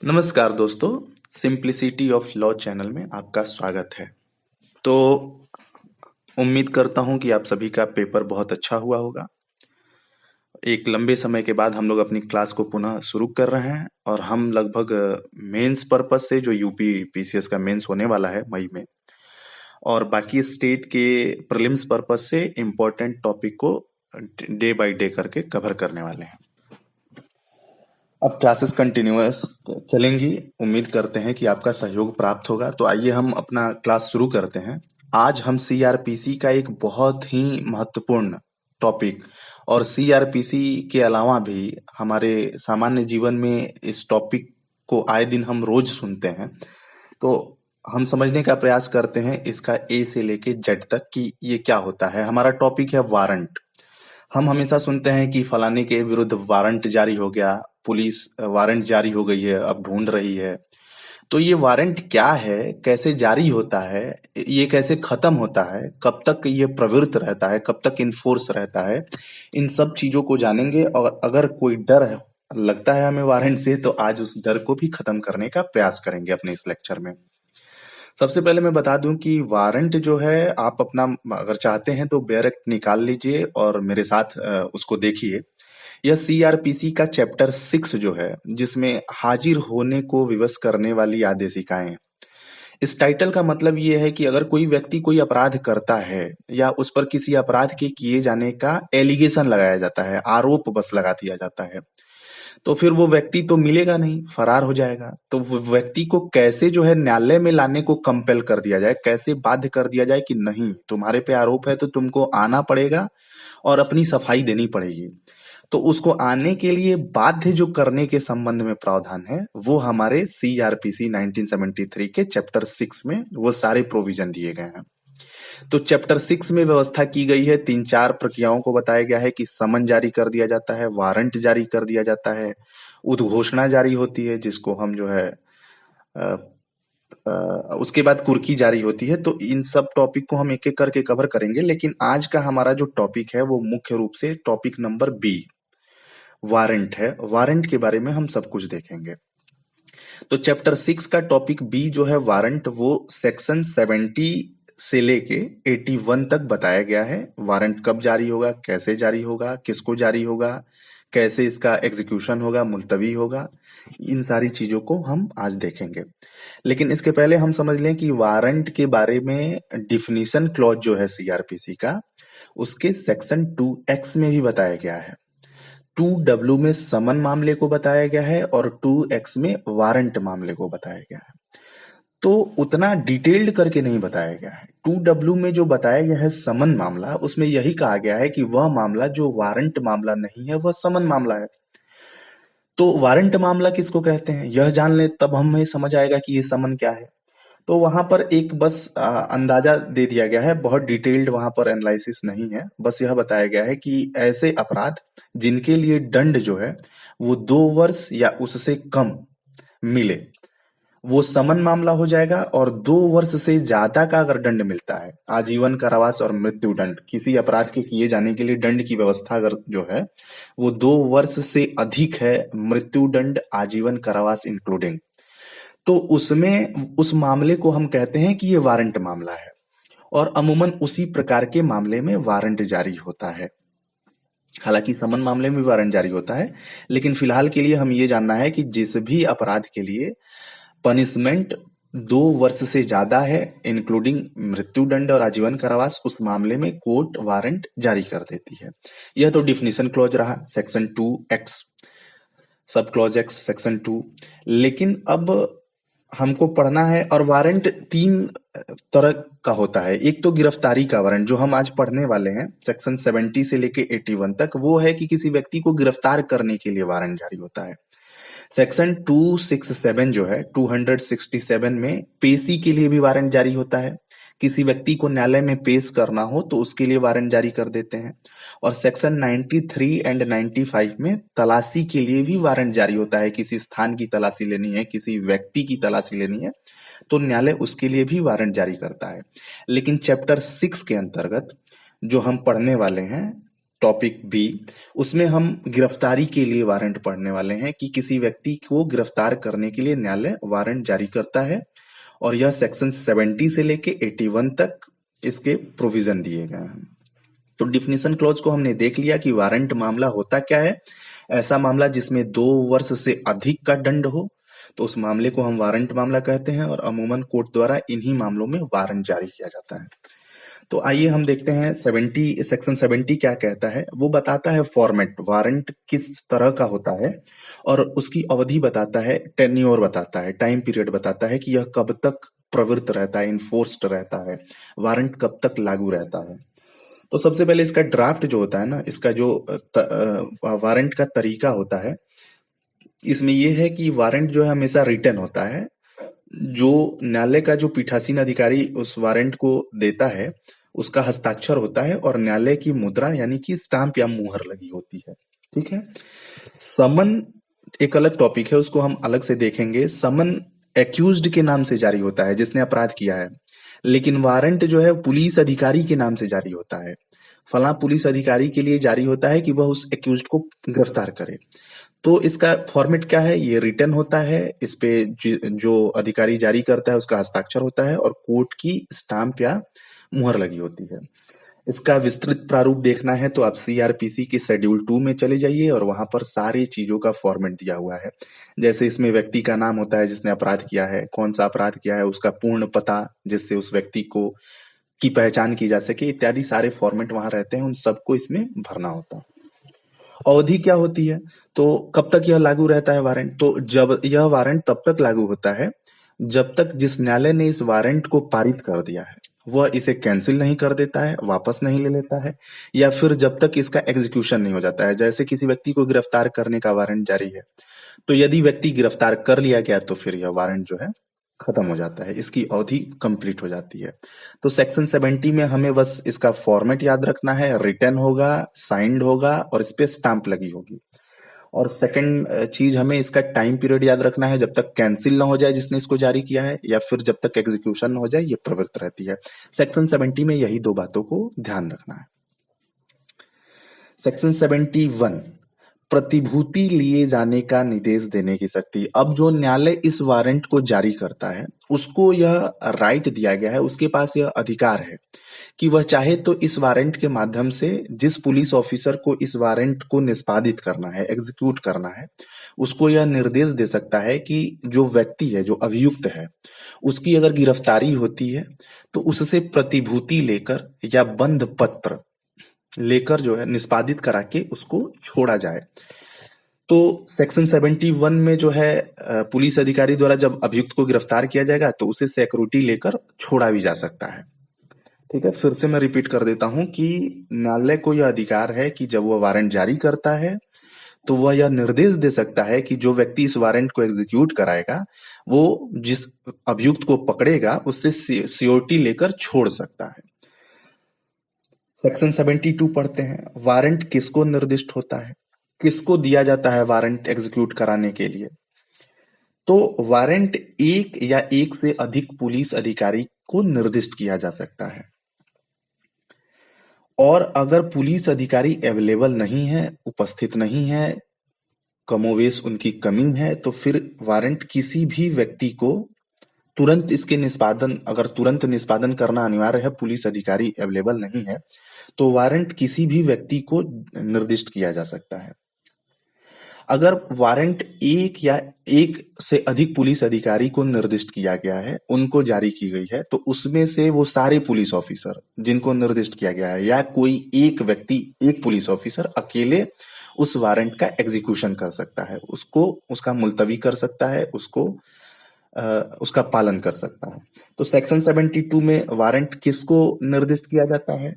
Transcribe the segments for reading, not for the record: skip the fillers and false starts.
नमस्कार दोस्तों, simplicity of law channel में आपका स्वागत है। तो उम्मीद करता हूं कि आप सभी का पेपर बहुत अच्छा हुआ होगा। एक लंबे समय के बाद हम लोग अपनी क्लास को पुनः शुरू कर रहे हैं और हम लगभग मेंस पर्पस से जो यूपी पीसीएस का मेंस होने वाला है मई में और बाकी स्टेट के प्रीलिम्स पर्पस से इम्पोर्टेंट टॉपिक को डे बाय डे करके कवर करने वाले हैं। अब क्लासेस कंटिन्यूअस चलेंगी। उम्मीद करते हैं कि आपका सहयोग प्राप्त होगा। तो आइए हम अपना क्लास शुरू करते हैं। आज हम सीआरपीसी का एक बहुत ही महत्वपूर्ण टॉपिक और सीआरपीसी के अलावा भी हमारे सामान्य जीवन में इस टॉपिक को आए दिन हम रोज सुनते हैं। तो हम समझने का प्रयास करते हैं इसका ए से लेके जेड तक कि ये क्या होता है। हमारा टॉपिक है वारंट। हम हमेशा सुनते हैं कि फलाने के विरुद्ध वारंट जारी हो गया, पुलिस वारंट जारी हो गई है, अब ढूंढ रही है। तो ये वारंट क्या है, कैसे जारी होता है, ये कैसे खत्म होता है, कब तक ये प्रवृत्त रहता है, कब तक इनफोर्स रहता है, इन सब चीजों को जानेंगे। और अगर कोई लगता है हमें वारंट से, तो आज उस डर को भी खत्म करने का प्रयास करेंगे अपने इस लेक्चर में। सबसे पहले मैं बता दूं कि वारंट जो है, आप अपना अगर चाहते हैं तो बेयर एक्ट निकाल लीजिए और मेरे साथ उसको देखिए। यह सीआरपीसी का चैप्टर 6 जो है, जिसमें हाजिर होने को विवश करने वाली आदेशिकाएं। इस टाइटल का मतलब ये है कि अगर कोई व्यक्ति कोई अपराध करता है या उस पर किसी अपराध के किए जाने का एलिगेशन लगाया जाता है, आरोप बस लगा दिया जाता है, तो फिर वो व्यक्ति तो मिलेगा नहीं, फरार हो जाएगा। तो वो व्यक्ति को कैसे जो है न्यायालय में लाने को कंपेल कर दिया जाए, कैसे बाध्य कर दिया जाए कि नहीं, तुम्हारे पे आरोप है तो तुमको आना पड़ेगा और अपनी सफाई देनी पड़ेगी। तो उसको आने के लिए बाध्य जो करने के संबंध में प्रावधान है, वो हमारे सीआरपीसी 1973 के चैप्टर 6 में वो सारे प्रोविजन दिए गए हैं। तो चैप्टर 6 में व्यवस्था की गई है, 3-4 प्रक्रियाओं को बताया गया है कि समन जारी कर दिया जाता है, वारंट जारी कर दिया जाता है, उद्घोषणा जारी होती है जिसको हम जो है अ, उसके बाद कुर्की जारी होती है। तो इन सब टॉपिक को हम एक एक करके कवर करेंगे, लेकिन आज का हमारा जो टॉपिक है वो मुख्य रूप से टॉपिक नंबर बी वारंट है। वारंट के बारे में हम सब कुछ देखेंगे। तो चैप्टर 6 का टॉपिक बी जो है वारंट, वो सेक्शन 70 से लेके 81 तक बताया गया है। वारंट कब जारी होगा, कैसे जारी होगा, किसको जारी होगा, कैसे इसका एग्जीक्यूशन होगा, मुलतवी होगा, इन सारी चीजों को हम आज देखेंगे। लेकिन इसके पहले हम समझ लें कि वारंट के बारे में डिफिनीशन क्लॉज जो है सीआरपीसी का, उसके सेक्शन 2X में भी बताया गया है। 2W में समन मामले को बताया गया है और 2X में वारंट मामले को बताया गया है। तो उतना डिटेल्ड करके नहीं बताया गया है। 2W में जो बताया गया है समन मामला, उसमें यही कहा गया है कि वह मामला जो वारंट मामला नहीं है, वह समन मामला है। तो वारंट मामला किसको कहते हैं, यह जान ले तब हमें समझ आएगा कि ये समन क्या है। तो वहां पर एक बस अंदाजा दे दिया गया है, बहुत डिटेल्ड वहां पर एनालिसिस नहीं है। बस यह बताया गया है कि ऐसे अपराध जिनके लिए दंड जो है वो 2 वर्ष या उससे कम मिले, वो समन मामला हो जाएगा। और 2 वर्ष से ज्यादा का अगर दंड मिलता है, आजीवन कारावास और मृत्यु दंड, किसी अपराध के किए जाने के लिए दंड की व्यवस्था अगर जो है वो 2 वर्ष से अधिक है, मृत्यु दंड, आजीवन कारावास इंक्लूडिंग, तो उसमें उस मामले को हम कहते हैं कि ये वारंट मामला है। और अमूमन उसी प्रकार के मामले में वारंट जारी होता है। हालांकि समन मामले में भी वारंट जारी होता है, लेकिन फिलहाल के लिए हम ये जानना है कि जिस भी अपराध के लिए पनिशमेंट 2 वर्ष से ज्यादा है, इंक्लूडिंग मृत्यु दंड और आजीवन कारावास, उस मामले में कोर्ट वारंट जारी कर देती है। यह तो डिफिनीशन क्लॉज रहा, section 2X, sub clause x section 2। लेकिन अब हमको पढ़ना है, और वारंट 3 तरह का होता है। एक तो गिरफ्तारी का वारंट जो हम आज पढ़ने वाले हैं, सेक्शन 70 से लेके 81 तक, वो है कि किसी व्यक्ति को गिरफ्तार करने के लिए वारंट जारी होता है। सेक्शन 267 जो है, 267 में पेशी के लिए भी वारंट जारी होता है। किसी व्यक्ति को न्यायालय में पेश करना हो तो उसके लिए वारंट जारी कर देते हैं। और सेक्शन 93 एंड 95 में तलाशी के लिए भी वारंट जारी होता है। किसी स्थान की तलाशी लेनी है, किसी व्यक्ति की तलाशी लेनी है, तो न्यायालय उसके लिए भी वारंट जारी करता है। लेकिन चैप्टर 6 के अंतर्गत जो हम पढ़ने वाले हैं, टॉपिक बी, उसमें हम गिरफ्तारी के लिए वारंट पढ़ने वाले हैं कि किसी व्यक्ति को गिरफ्तार करने के लिए न्यायालय वारंट जारी करता है, और यह सेक्शन 70 से लेके 81 तक इसके प्रोविजन दिए गए हैं। तो डिफिनीशन क्लॉज को हमने देख लिया कि वारंट मामला होता क्या है। ऐसा मामला जिसमें 2 वर्ष से अधिक का दंड हो, तो उस मामले को हम वारंट मामला कहते हैं, और अमूमन कोर्ट द्वारा इन्हीं मामलों में वारंट जारी किया जाता है। तो आइए हम देखते हैं सेक्शन 70 क्या कहता है। वो बताता है फॉर्मेट, वारंट किस तरह का होता है, और उसकी अवधि बताता है, टेन्योर बताता है, टाइम पीरियड बताता है कि यह कब तक प्रवृत्त रहता है, इन्फोर्स्ड रहता है, वारंट कब तक लागू रहता है। तो सबसे पहले इसका ड्राफ्ट जो होता है ना, इसका जो वारंट का तरीका होता है, इसमें यह है कि वारंट जो है हमेशा रिटन होता है। जो न्यायालय का जो पीठासीन अधिकारी उस वारंट को देता है, उसका हस्ताक्षर होता है, और न्यायालय की मुद्रा यानी कि स्टाम्प या मुहर लगी होती है। ठीक है। समन एक अलग टॉपिक है, उसको हम अलग से देखेंगे। समन एक्यूज्ड के नाम से जारी होता है, जिसने अपराध किया है, लेकिन वारंट जो है पुलिस अधिकारी के नाम से जारी होता है। फला पुलिस अधिकारी के लिए जारी होता है कि वह उस एक्यूज्ड को गिरफ्तार करे। तो इसका फॉर्मेट क्या है, ये रिटन होता है, इस पे जो अधिकारी जारी करता है उसका हस्ताक्षर होता है, और कोर्ट की स्टाम्प या मुहर लगी होती है। इसका विस्तृत प्रारूप देखना है तो आप सीआरपीसी के शेड्यूल 2 में चले जाइए, और वहां पर सारी चीजों का फॉर्मेट दिया हुआ है। जैसे इसमें व्यक्ति का नाम होता है जिसने अपराध किया है, कौन सा अपराध किया है, उसका पूर्ण पता जिससे उस व्यक्ति को की पहचान की जा सके, इत्यादि सारे फॉर्मेट वहां रहते हैं, उन सबको इसमें भरना होता है। अवधि क्या होती है, तो कब तक यह लागू रहता है वारंट, तो जब यह वारंट तब तक लागू होता है जब तक जिस न्यायालय ने इस वारंट को पारित कर दिया है वह इसे कैंसिल नहीं कर देता है, वापस नहीं ले लेता है, या फिर जब तक इसका एग्जीक्यूशन नहीं हो जाता है। जैसे किसी व्यक्ति को गिरफ्तार करने का वारंट जारी है, तो यदि व्यक्ति गिरफ्तार कर लिया गया तो फिर यह वारंट जो है खत्म हो जाता है, इसकी अवधि कंप्लीट हो जाती है। तो सेक्शन 70 में हमें बस इसका फॉर्मेट याद रखना है, रिटन होगा, साइंड होगा, और इस पे स्टाम्प लगी होगी। और सेकंड चीज, हमें इसका टाइम पीरियड याद रखना है, जब तक कैंसिल ना हो जाए जिसने इसको जारी किया है, या फिर जब तक एग्जीक्यूशन ना हो जाए, ये प्रवृत्त रहती है। सेक्शन 70 में यही 2 बातों को ध्यान रखना है। सेक्शन 71, प्रतिभूति लिए जाने का निर्देश देने की शक्ति। अब जो न्यायालय इस वारंट को जारी करता है, उसको यह राइट दिया गया है, उसके पास यह अधिकार है कि वह चाहे तो इस वारंट के माध्यम से जिस पुलिस ऑफिसर को इस वारंट को निष्पादित करना है, एग्जीक्यूट करना है, उसको यह निर्देश दे सकता है कि जो व्यक्ति है, जो अभियुक्त है, उसकी अगर गिरफ्तारी होती है तो उससे प्रतिभूति लेकर या बंध पत्र लेकर जो है निष्पादित करा के उसको छोड़ा जाए। तो सेक्शन 71 में जो है पुलिस अधिकारी द्वारा जब अभियुक्त को गिरफ्तार किया जाएगा तो उसे सिक्योरिटी लेकर छोड़ा भी जा सकता है। ठीक है, फिर से मैं रिपीट कर देता हूं कि न्यायालय को यह अधिकार है कि जब वह वारंट जारी करता है तो वह यह निर्देश दे सकता है कि जो व्यक्ति इस वारंट को एग्जीक्यूट कराएगा, वो जिस अभियुक्त को पकड़ेगा उससे सिक्योरिटी लेकर छोड़ सकता है। सेक्शन 72 पढ़ते हैं। वारंट किसको निर्दिष्ट होता है, किसको दिया जाता है वारंट एग्जीक्यूट कराने के लिए? तो वारंट एक या एक से अधिक पुलिस अधिकारी को निर्दिष्ट किया जा सकता है, और अगर पुलिस अधिकारी अवेलेबल नहीं है, उपस्थित नहीं है, कमोवेश उनकी कमी है, तो फिर वारंट किसी भी व्यक्ति को तुरंत इसके निष्पादन, अगर तुरंत निष्पादन करना अनिवार्य है, पुलिस अधिकारी अवेलेबल नहीं है, तो वारंट किसी भी व्यक्ति को निर्दिष्ट किया जा सकता है। अगर वारंट एक या एक से अधिक पुलिस अधिकारी को निर्दिष्ट किया गया है, उनको जारी की गई है, तो उसमें से वो सारे पुलिस ऑफिसर जिनको निर्दिष्ट किया गया है, या कोई एक व्यक्ति, एक पुलिस ऑफिसर अकेले उस वारंट का एग्जीक्यूशन कर सकता है, उसको उसका मुलतवी कर सकता है, उसको उसका पालन कर सकता है। तो सेक्शन 72 में वारंट किसको निर्दिष्ट किया जाता है,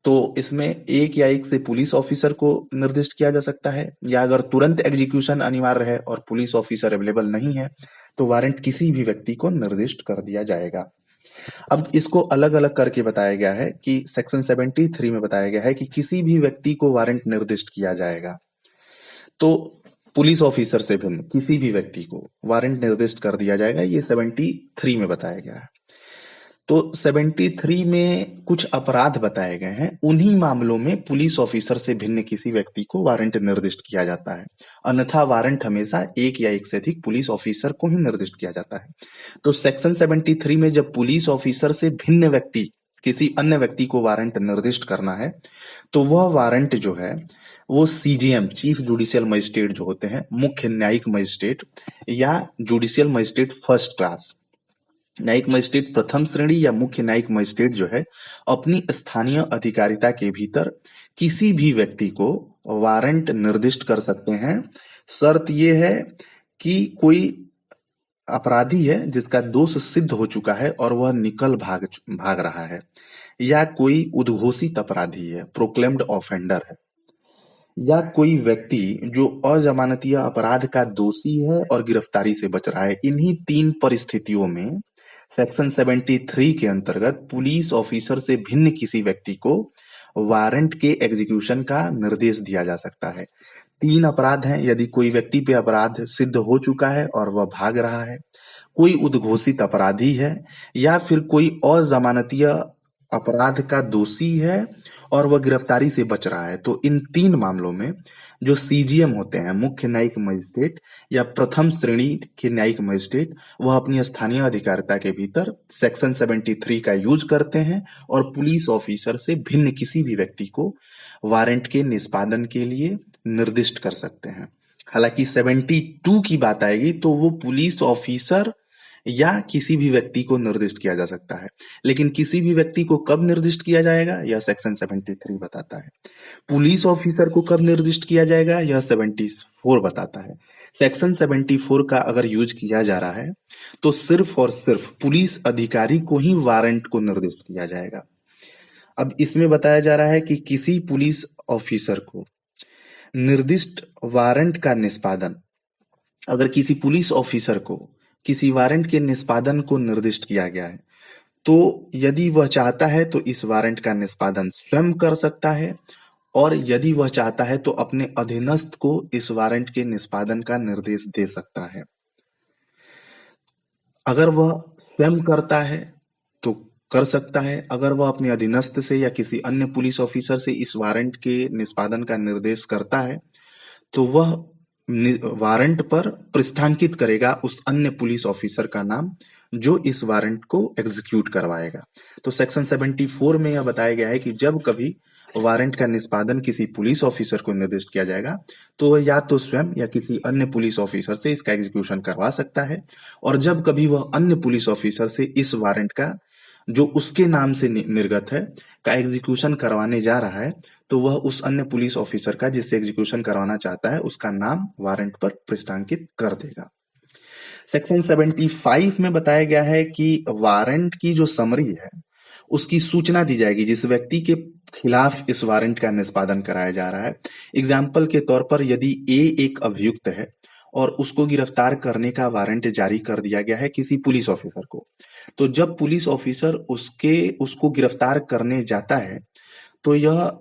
तो इसमें एक या एक से पुलिस ऑफिसर को निर्दिष्ट किया जा सकता है, या अगर तुरंत एग्जीक्यूशन अनिवार्य है और पुलिस ऑफिसर अवेलेबल नहीं है तो वारंट किसी भी व्यक्ति को निर्दिष्ट कर दिया जाएगा। अब इसको अलग अलग करके बताया गया है कि सेक्शन 73 में बताया गया है कि किसी भी व्यक्ति को वारंट निर्दिष्ट किया जाएगा, तो पुलिस ऑफिसर से भिन्न किसी भी व्यक्ति को वारंट निर्दिष्ट कर दिया जाएगा, ये 73 में बताया गया है। तो 73 में कुछ अपराध बताए गए हैं, उन्हीं मामलों में पुलिस ऑफिसर से भिन्न किसी व्यक्ति को वारंट निर्दिष्ट किया जाता है। अन्यथा वारंट हमेशा एक या एक से अधिक पुलिस ऑफिसर को ही निर्दिष्ट किया जाता है। तो सेक्शन 73 में जब पुलिस ऑफिसर से भिन्न व्यक्ति किसी अन्य व्यक्ति को वारंट निर्दिष्ट करना है, तो वह वारंट जो है वो सीजीएम, चीफ जुडिशियल मजिस्ट्रेट जो होते हैं, मुख्य न्यायिक मजिस्ट्रेट या जुडिशियल मजिस्ट्रेट फर्स्ट क्लास, न्यायिक मजिस्ट्रेट प्रथम श्रेणी या मुख्य न्यायिक मजिस्ट्रेट जो है, अपनी स्थानीय अधिकारिता के भीतर किसी भी व्यक्ति को वारंट निर्दिष्ट कर सकते हैं। शर्त यह है कि कोई अपराधी है जिसका दोष सिद्ध हो चुका है और वह निकल भाग रहा है, या कोई उद्घोषित अपराधी है, प्रोक्लेम्ड ऑफेंडर है, या कोई व्यक्ति जो अजमानतीय अपराध का दोषी है और गिरफ्तारी से बच रहा है। इन्हीं तीन परिस्थितियों में सेक्शन 73 के अंतर्गत पुलिस ऑफिसर से भिन्न किसी व्यक्ति को वारंट के एग्जीक्यूशन का निर्देश दिया जा सकता है। तीन अपराध हैं, यदि कोई व्यक्ति पे अपराध सिद्ध हो चुका है और वह भाग रहा है, कोई उद्घोषित अपराधी है, या फिर कोई अजमानतीय अपराध का दोषी है और वह गिरफ्तारी से बच रहा है। तो इन तीन मामलों में जो सीजीएम होते हैं, मुख्य न्यायिक मजिस्ट्रेट या प्रथम श्रेणी के न्यायिक मजिस्ट्रेट, वह अपनी स्थानीय अधिकारिता के भीतर सेक्शन 73 का यूज करते हैं और पुलिस ऑफिसर से भिन्न किसी भी व्यक्ति को वारंट के निष्पादन के लिए निर्दिष्ट कर सकते हैं। हालांकि 72 की बात आएगी तो वो पुलिस ऑफिसर या किसी भी व्यक्ति को निर्दिष्ट किया जा सकता है, लेकिन किसी भी व्यक्ति को कब निर्दिष्ट किया जाएगा यह सेक्शन 73 बताता है। पुलिस ऑफिसर को कब निर्दिष्ट किया जाएगा यह 74 बताता है। सेक्शन 74 का अगर यूज किया जा रहा है तो सिर्फ और सिर्फ पुलिस अधिकारी को ही वारंट को निर्दिष्ट किया जाएगा। अब इसमें बताया जा रहा है कि किसी पुलिस ऑफिसर को निर्दिष्ट वारंट का निष्पादन, अगर किसी पुलिस ऑफिसर को किसी वारंट के निष्पादन को निर्दिष्ट किया गया है, तो यदि वह चाहता है तो इस वारंट का निष्पादन स्वयं कर सकता है, और यदि वह चाहता है तो अपने अधीनस्थ को इस वारंट के निष्पादन का निर्देश दे सकता है। अगर वह स्वयं करता है तो कर सकता है, अगर वह अपने अधीनस्थ से या किसी अन्य पुलिस ऑफिसर से इस वारंट के निष्पादन का निर्देश करता है तो वह वारंट पर पृष्ठांकित करेगा उस अन्य पुलिस ऑफिसर का नाम जो इस वारंट को एग्जीक्यूट करवाएगा। तो सेक्शन 74 में यह बताया गया है कि जब कभी वारंट का निष्पादन किसी पुलिस ऑफिसर को निर्दिष्ट किया जाएगा तो वह या तो स्वयं या किसी अन्य पुलिस ऑफिसर से इसका एग्जीक्यूशन करवा सकता है, और जब कभी वह अन्य पुलिस ऑफिसर से इस वारंट का जो उसके नाम से निर्गत है का एग्जीक्यूशन करवाने जा रहा है तो वह उस अन्य पुलिस ऑफिसर का जिससे एग्जीक्यूशन करवाना चाहता है उसका नाम वारंट पर पृष्ठांकित कर देगा। सेक्शन 75 में बताया गया है कि वारंट की जो समरी है उसकी सूचना दी जाएगी जिस व्यक्ति के खिलाफ इस वारंट का निष्पादन कराया जा रहा है। एग्जाम्पल के तौर पर यदि ए एक अभियुक्त है और उसको गिरफ्तार करने का वारंट जारी कर दिया गया है किसी पुलिस ऑफिसर को, तो जब पुलिस ऑफिसर उसको गिरफ्तार करने जाता है तो यह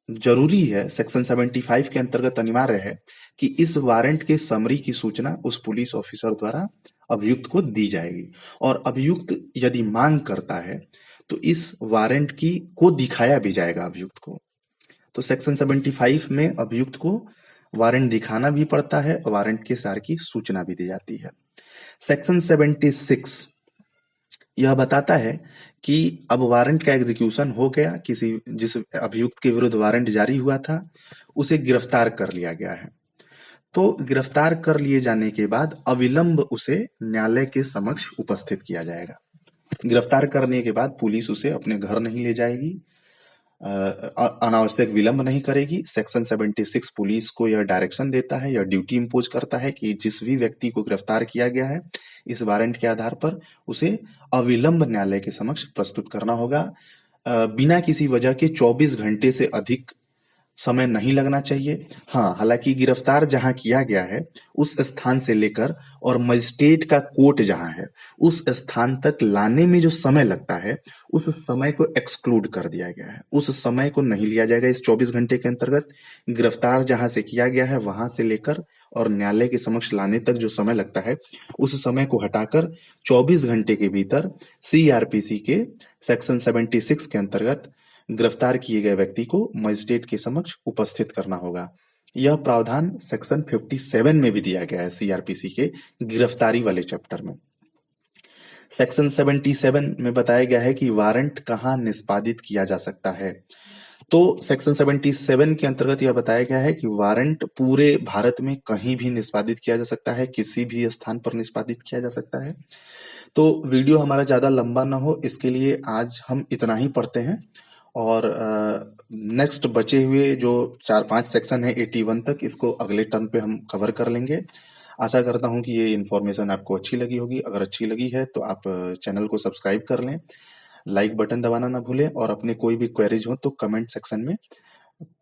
जरूरी है, सेक्शन 75 के अंतर्गत अनिवार्य है कि इस वारंट के समरी की सूचना उस पुलिस ऑफिसर द्वारा अभियुक्त को दी जाएगी, और अभियुक्त यदि मांग करता है तो इस वारंट को दिखाया भी जाएगा अभियुक्त को। तो सेक्शन 75 में अभियुक्त को वारंट दिखाना भी पड़ता है और वारंट के सार की सूचना भी दी जाती है। सेक्शन 76 यह बताता है कि अब वारंट का एग्जीक्यूशन हो गया, जिस अभियुक्त के विरुद्ध वारंट जारी हुआ था उसे गिरफ्तार कर लिया गया है, तो गिरफ्तार कर लिए जाने के बाद अविलंब उसे न्यायालय के समक्ष उपस्थित किया जाएगा। गिरफ्तार करने के बाद पुलिस उसे अपने घर नहीं ले जाएगी, अनावश्यक विलंब नहीं करेगी। सेक्शन 76 पुलिस को यह डायरेक्शन देता है, यह ड्यूटी इंपोज करता है कि जिस भी व्यक्ति को गिरफ्तार किया गया है इस वारंट के आधार पर उसे अविलंब न्यायालय के समक्ष प्रस्तुत करना होगा। बिना किसी वजह के 24 घंटे से अधिक समय नहीं लगना चाहिए। हाँ, हालांकि गिरफ्तार जहां किया गया है उस स्थान से लेकर और मजिस्ट्रेट का कोर्ट जहां है उस स्थान तक लाने में जो समय लगता है उस समय को एक्सक्लूड कर दिया गया है। उस समय को नहीं लिया जाएगा इस 24 घंटे के अंतर्गत। गिरफ्तार जहां से किया गया है वहां से लेकर और न्यायालय के समक्ष लाने तक जो समय लगता है उस समय को हटाकर 24 घंटे के भीतर सीआरपीसी के सेक्शन 76 के अंतर्गत गिरफ्तार किए गए व्यक्ति को मजिस्ट्रेट के समक्ष उपस्थित करना होगा। यह प्रावधान सेक्शन 57 में भी दिया गया है सीआरपीसी के गिरफ्तारी वाले चैप्टर में। सेक्शन 77 में बताया गया है कि वारंट कहाँ निष्पादित किया जा सकता है। तो सेक्शन 77 के अंतर्गत यह बताया गया है कि वारंट पूरे भारत में कहीं भी निष्पादित किया जा सकता है, किसी भी स्थान पर निष्पादित किया जा सकता है। तो वीडियो हमारा ज्यादा लंबा ना हो इसके लिए आज हम इतना ही पढ़ते हैं और नेक्स्ट बचे हुए जो 4-5 सेक्शन है 81 तक इसको अगले टर्म पे हम कवर कर लेंगे। आशा करता हूँ कि ये इन्फॉर्मेशन आपको अच्छी लगी होगी। अगर अच्छी लगी है तो आप चैनल को सब्सक्राइब कर लें, लाइक बटन दबाना ना भूलें और अपने कोई भी क्वेरीज हो तो कमेंट सेक्शन में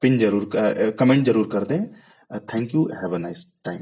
कमेंट जरूर कर दें। Thank you, have a nice time.